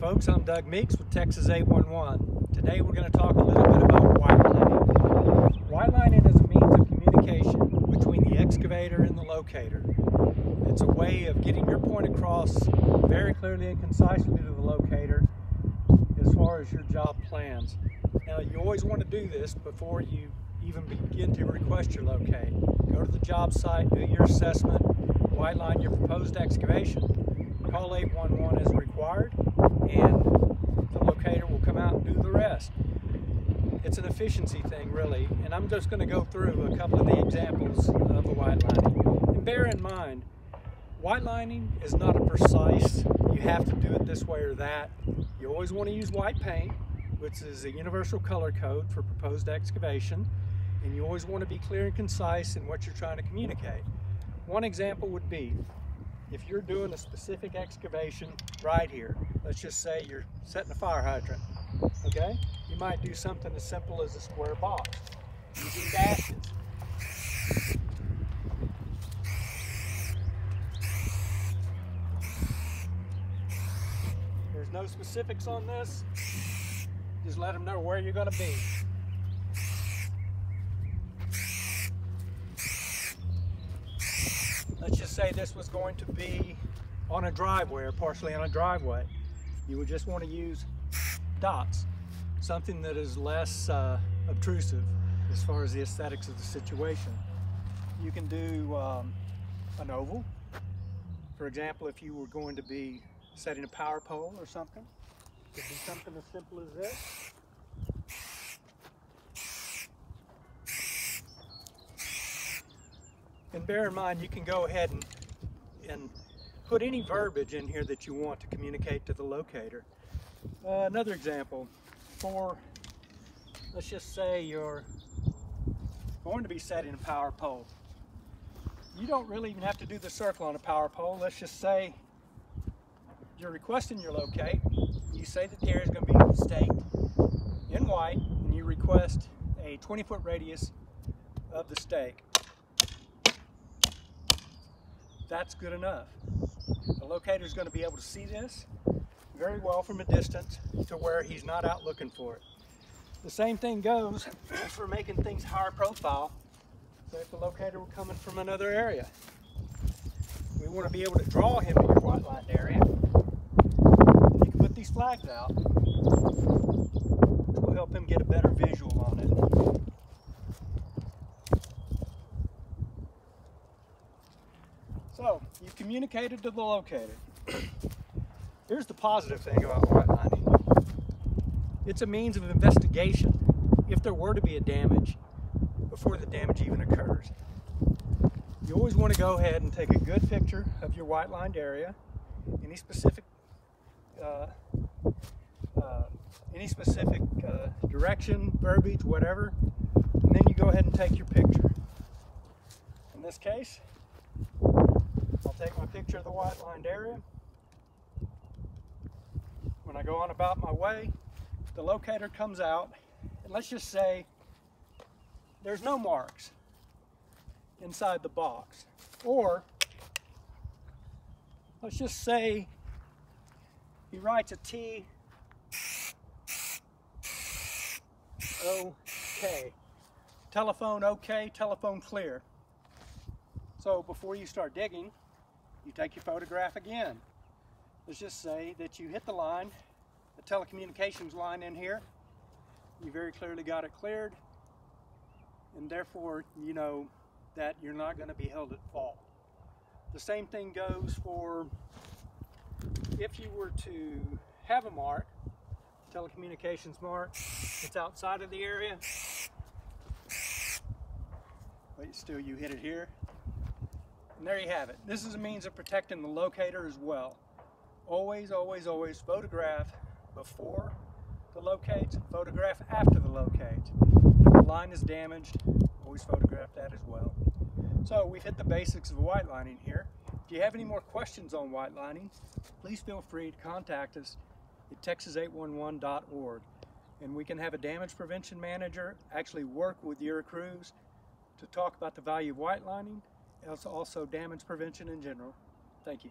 folks, I'm Doug Meeks with Texas 811. Today we're going to talk a little bit about white lining. White lining is a means of communication between the excavator and the locator. It's a way of getting your point across very clearly and concisely to the locator as far as your job plans. Now, you always want to do this before you even begin to request your locate. Go to the job site, do your assessment, white line your proposed excavation, call 811 as required, and the locator will come out and do the rest. It's an efficiency thing, really, and I'm just going to go through a couple of the examples of the white lining. And bear in mind, white lining is not a precise, you have to do it this way or that. You always want to use white paint, which is a universal color code for proposed excavation, and you always want to be clear and concise in what you're trying to communicate. One example would be, if you're doing a specific excavation right here, let's just say you're setting a fire hydrant, okay? You might do something as simple as a square box using dashes. There's no specifics on this. Just let them know where you're going to be. Let's just say this was going to be on a driveway or partially on a driveway. You would just want to use dots, something that is less obtrusive as far as the aesthetics of the situation. You can do an oval. For example, if you were going to be setting a power pole or something, it could be something as simple as this. And bear in mind, you can go ahead and put any verbiage in here that you want to communicate to the locator. Another example, let's just say you're going to be setting a power pole. You don't really even have to do the circle on a power pole. Let's just say you're requesting your locate. You say that the area is going to be staked in white, and you request a 20-foot radius of the stake. That's good enough. The locator is going to be able to see this very well from a distance to where he's not out looking for it. The same thing goes for making things higher profile. So if the locator were coming from another area, we want to be able to draw him to your white lined area. You can put these flags out, which will help him get a better visual on it. So, you've communicated to the locator. Here's the positive thing about white lining. It's a means of investigation if there were to be a damage before the damage even occurs. You always want to go ahead and take a good picture of your white lined area, any specific direction, verbiage, whatever, and then you go ahead and take your picture. In this case, I'll take my picture of the white lined area. When I go on about my way, the locator comes out, and let's just say there's no marks inside the box. Or let's just say he writes a T, OK. Telephone OK, telephone clear. So before you start digging, you take your photograph again. Let's just say that you hit the line, the telecommunications line in here. You very clearly got it cleared, and therefore you know that you're not going to be held at fault. The same thing goes for if you were to have a mark, telecommunications mark, it's outside of the area, but still you hit it here. And there you have it. This is a means of protecting the locator as well. Always, always, always photograph before the locates, photograph after the locates. If the line is damaged, always photograph that as well. So we've hit the basics of white lining here. If you have any more questions on white lining, please feel free to contact us at texas811.org. And we can have a damage prevention manager actually work with your crews to talk about the value of white lining, also damage prevention in general. Thank you.